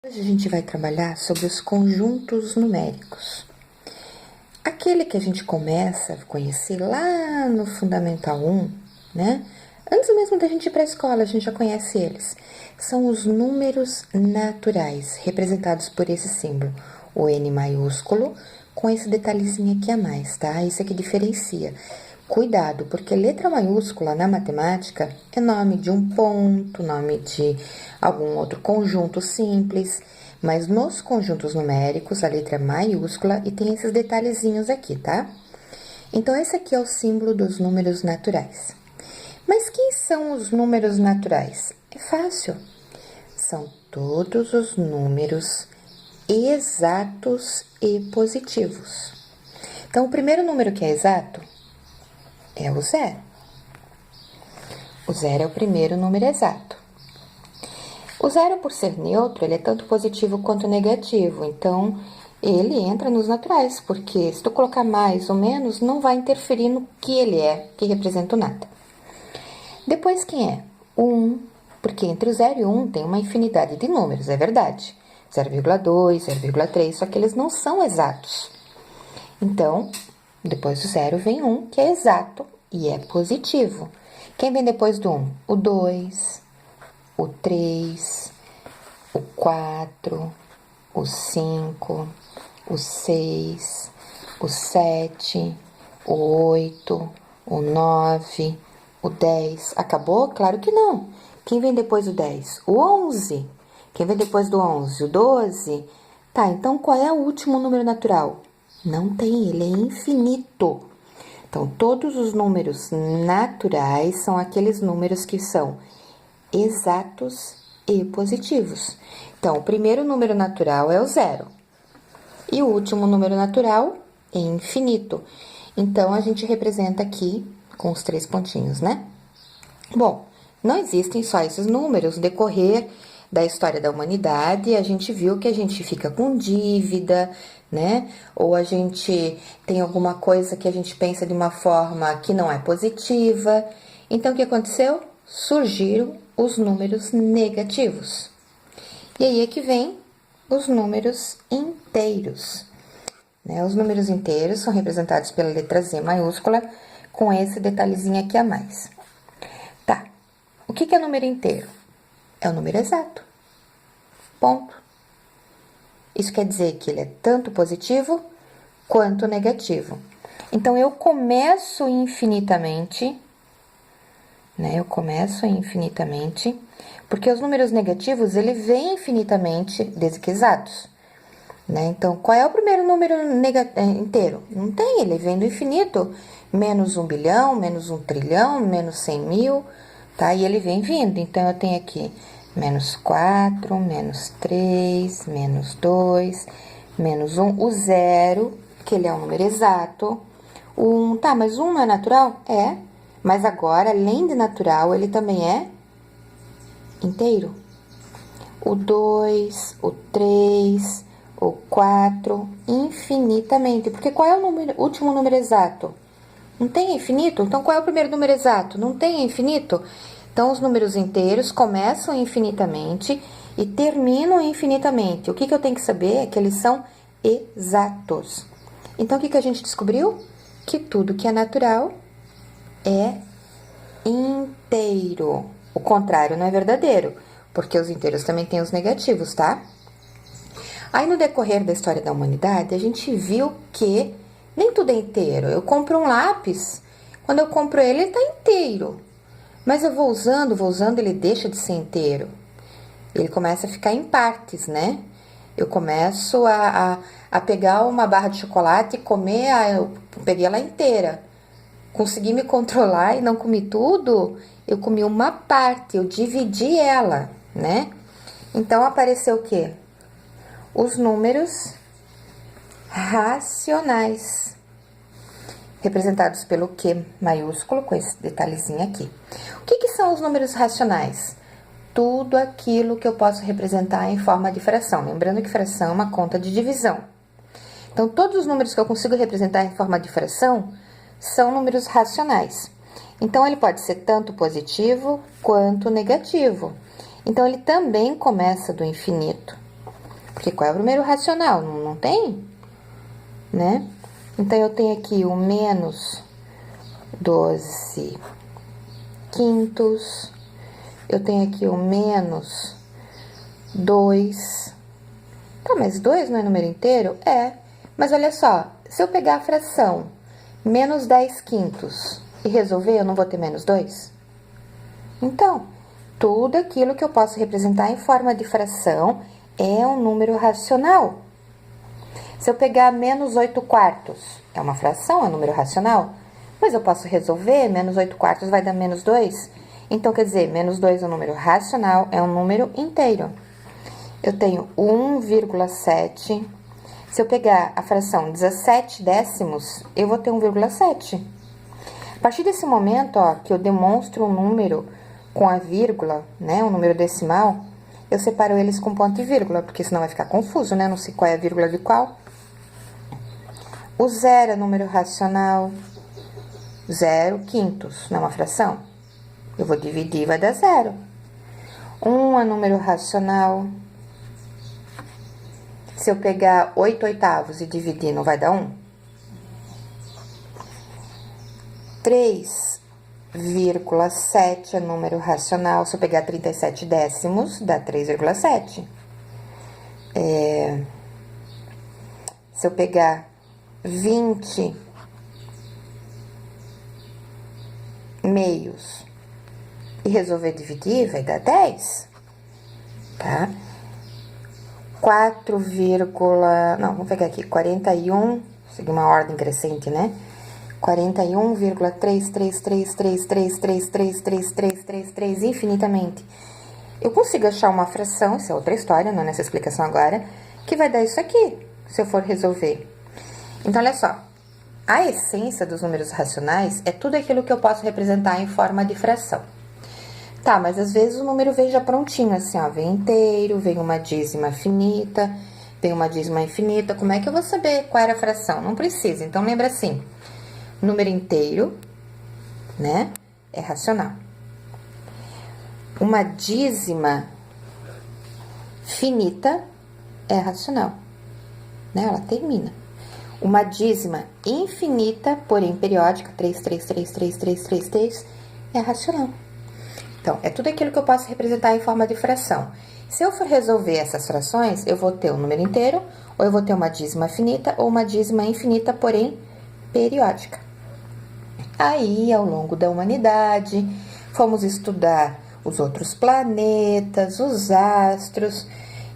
Hoje a gente vai trabalhar sobre os conjuntos numéricos. Aquele que a gente começa a conhecer lá no Fundamental 1, né? Antes mesmo da gente ir para a escola, a gente já conhece eles. São os números naturais, representados por esse símbolo, o N maiúsculo, com esse detalhezinho aqui a mais, tá? Isso aqui diferencia. Cuidado, porque letra maiúscula na matemática é nome de um ponto, nome de algum outro conjunto simples, mas nos conjuntos numéricos a letra é maiúscula e tem esses detalhezinhos aqui, tá? Então, esse aqui é o símbolo dos números naturais. Mas quem são os números naturais? É fácil. São todos os números exatos e positivos. Então, o primeiro número que é exato é o zero. O zero é o primeiro número exato. O zero, por ser neutro, ele é tanto positivo quanto negativo. Então, ele entra nos naturais, porque se tu colocar mais ou menos, não vai interferir no que ele é, que representa o nada. Depois, quem é? O 1, porque entre o 0 e o 1 tem uma infinidade de números, é verdade. 0,2, 0,3, só que eles não são exatos. Então, depois do 0 vem 1, que é exato e é positivo. Quem vem depois do 1? O 2, o 3, o 4, o 5, o 6, o 7, o 8, o 9, o 10. Acabou? Claro que não. Quem vem depois do 10? O 11. Quem vem depois do 11? O 12. Tá, então qual é o último número natural? Não tem, ele é infinito. Então, todos os números naturais são aqueles números que são exatos e positivos. Então, o primeiro número natural é o 0. E o último número natural é infinito. Então, a gente representa aqui com os 3 pontinhos, né? Bom, não existem só esses números. No decorrer da história da humanidade, a gente viu que a gente fica com dívida, né? Ou a gente tem alguma coisa que a gente pensa de uma forma que não é positiva. Então, o que aconteceu? Surgiram os números negativos. E aí é que vem os números inteiros. Né? Os números inteiros são representados pela letra Z maiúscula, com esse detalhezinho aqui a mais. Tá, o que é número inteiro? É o número exato. Ponto. Isso quer dizer que ele é tanto positivo quanto negativo. Então, eu começo infinitamente, né? Eu começo infinitamente, porque os números negativos, ele vem infinitamente desde que exatos. Né? Então, qual é o primeiro número inteiro? Não tem, ele vem do infinito. Menos 1 bilhão, menos 1 trilhão, menos 100 mil, tá? E ele vem vindo. Então, eu tenho aqui menos 4, menos 3, menos 2, menos 1. O 0, que ele é um número exato. O 1, tá, mas 1 não é natural? É. Mas agora, além de natural, ele também é inteiro. O 2, o 3, o 4, infinitamente. Porque qual é o último número exato? Não tem infinito? Então, qual é o primeiro número exato? Não tem infinito? Então, os números inteiros começam infinitamente e terminam infinitamente. O que eu tenho que saber é que eles são exatos. Então, o que a gente descobriu? Que tudo que é natural é inteiro. O contrário não é verdadeiro, porque os inteiros também têm os negativos, tá? Aí, no decorrer da história da humanidade, a gente viu que nem tudo é inteiro. Eu compro um lápis, quando eu compro ele, ele tá inteiro. Mas eu vou usando, ele deixa de ser inteiro. Ele começa a ficar em partes, né? Eu começo a pegar uma barra de chocolate e comer, eu peguei ela inteira. Consegui me controlar e não comi tudo, eu comi uma parte, eu dividi ela, né? Então, apareceu o quê? Os números racionais, representados pelo Q maiúsculo, com esse detalhezinho aqui. O que são os números racionais? Tudo aquilo que eu posso representar em forma de fração. Lembrando que fração é uma conta de divisão. Então, todos os números que eu consigo representar em forma de fração são números racionais. Então, ele pode ser tanto positivo quanto negativo. Então, ele também começa do infinito. Porque qual é o número racional? Não tem, né? Então, eu tenho aqui o menos 12 quintos. Eu tenho aqui o menos 2. Tá, mas 2 não é número inteiro? É. Mas olha só, se eu pegar a fração menos 10 quintos e resolver, eu não vou ter menos 2? Então, tudo aquilo que eu posso representar em forma de fração é um número racional. Se eu pegar menos 8 quartos, é uma fração, é um número racional? Mas eu posso resolver, menos 8 quartos vai dar menos 2? Então, quer dizer, menos 2 é um número racional, é um número inteiro. Eu tenho 1,7. Se eu pegar a fração 17 décimos, eu vou ter 1,7. A partir desse momento, ó, que eu demonstro um número com a vírgula, né, um número decimal, eu separo eles com ponto e vírgula, porque senão vai ficar confuso, né, não sei qual é a vírgula de qual. O zero é número racional, 0 quintos, não é uma fração? Eu vou dividir e vai dar 0. 1 é número racional. Se eu pegar 8 oitavos e dividir, não vai dar 1? 3,7 é número racional. Se eu pegar 37 décimos, dá 3,7. Se eu pegar 20 meios e resolver dividir, vai dar 10, tá? 4, não, vamos pegar aqui, 41, seguir uma ordem crescente, né? 41,3333333333333 infinitamente. Eu consigo achar uma fração, isso é outra história, não é nessa explicação agora, que vai dar isso aqui, se eu for resolver. Então, olha só, a essência dos números racionais é tudo aquilo que eu posso representar em forma de fração. Tá, mas às vezes o número vem já prontinho, assim, ó, vem inteiro, vem uma dízima finita, vem uma dízima infinita. Como é que eu vou saber qual era a fração? Não precisa, então lembra assim, número inteiro, né, é racional. Uma dízima finita é racional, né, ela termina. Uma dízima infinita, porém periódica, 3333333, é racional. Então, é tudo aquilo que eu posso representar em forma de fração. Se eu for resolver essas frações, eu vou ter um número inteiro, ou eu vou ter uma dízima finita, ou uma dízima infinita, porém periódica. Aí, ao longo da humanidade, fomos estudar os outros planetas, os astros,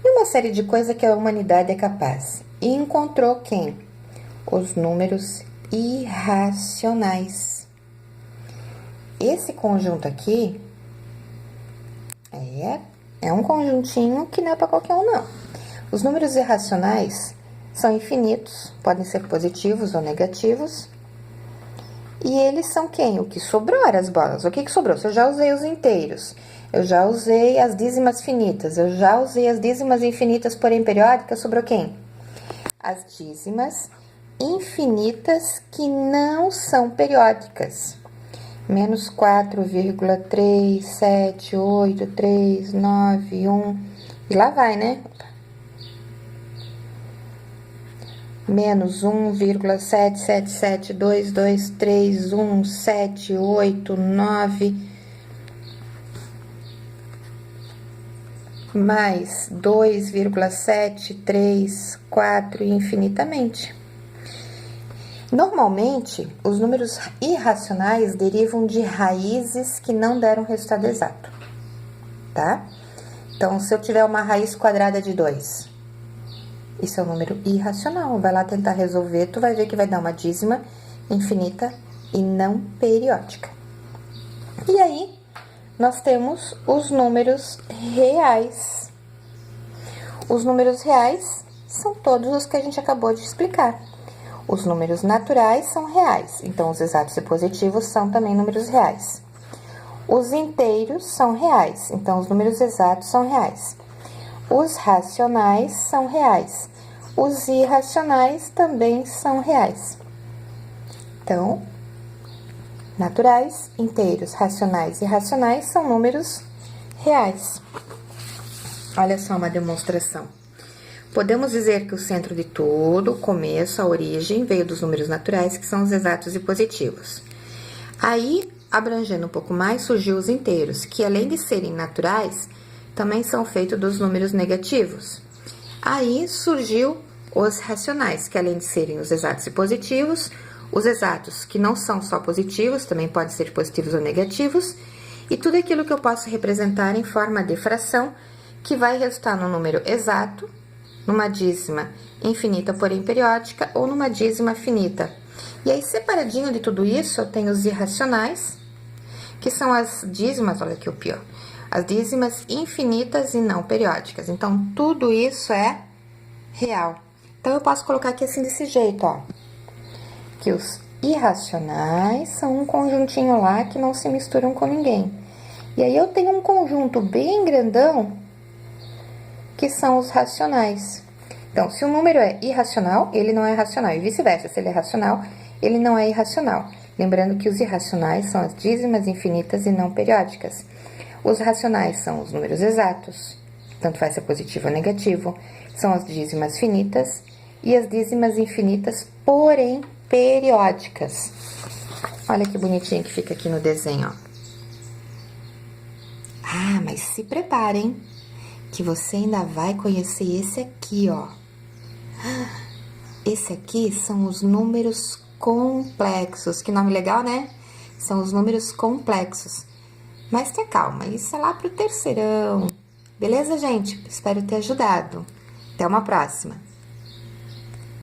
e uma série de coisas que a humanidade é capaz. E encontrou quem? Os números irracionais. Esse conjunto aqui é um conjuntinho que não é para qualquer um, não. Os números irracionais são infinitos, podem ser positivos ou negativos. E eles são quem? O que sobrou era as bolas. O que sobrou? Se eu já usei os inteiros, eu já usei as dízimas finitas, eu já usei as dízimas infinitas, porém periódicas, sobrou quem? As dízimas infinitas que não são periódicas. Menos 4,37839,1. E lá vai, né? Menos 1,77722317889. Mais 2,734 infinitamente. Normalmente, os números irracionais derivam de raízes que não deram resultado exato, tá? Então, se eu tiver uma raiz quadrada de 2, isso é um número irracional. Vai lá tentar resolver, tu vai ver que vai dar uma dízima infinita e não periódica. E aí, nós temos os números reais. Os números reais são todos os que a gente acabou de explicar. Os números naturais são reais, então os exatos e positivos são também números reais. Os inteiros são reais, então os números exatos são reais. Os racionais são reais. Os irracionais também são reais. Então, naturais, inteiros, racionais e irracionais são números reais. Olha só uma demonstração. Podemos dizer que o centro de tudo, o começo, a origem, veio dos números naturais, que são os exatos e positivos. Aí, abrangendo um pouco mais, surgiu os inteiros, que além de serem naturais, também são feitos dos números negativos. Aí surgiu os racionais, que além de serem os exatos e positivos, os exatos que não são só positivos, também podem ser positivos ou negativos, e tudo aquilo que eu posso representar em forma de fração, que vai resultar no número exato, numa dízima infinita, porém periódica, ou numa dízima finita. E aí, separadinho de tudo isso, eu tenho os irracionais, que são as dízimas, olha aqui o pior, as dízimas infinitas e não periódicas. Então, tudo isso é real. Então, eu posso colocar aqui assim, desse jeito, ó, que os irracionais são um conjuntinho lá que não se misturam com ninguém. E aí, eu tenho um conjunto bem grandão, que são os racionais. Então, se o número é irracional, ele não é racional, e vice-versa, se ele é racional, ele não é irracional. Lembrando que os irracionais são as dízimas infinitas e não periódicas. Os racionais são os números exatos, tanto faz ser positivo ou negativo, são as dízimas finitas e as dízimas infinitas, porém periódicas. Olha que bonitinho que fica aqui no desenho, ó. Ah, mas se preparem, que você ainda vai conhecer esse aqui, ó. Esse aqui são os números complexos. Que nome legal, né? São os números complexos. Mas tenha calma, isso é lá pro terceirão. Beleza, gente? Espero ter ajudado. Até uma próxima.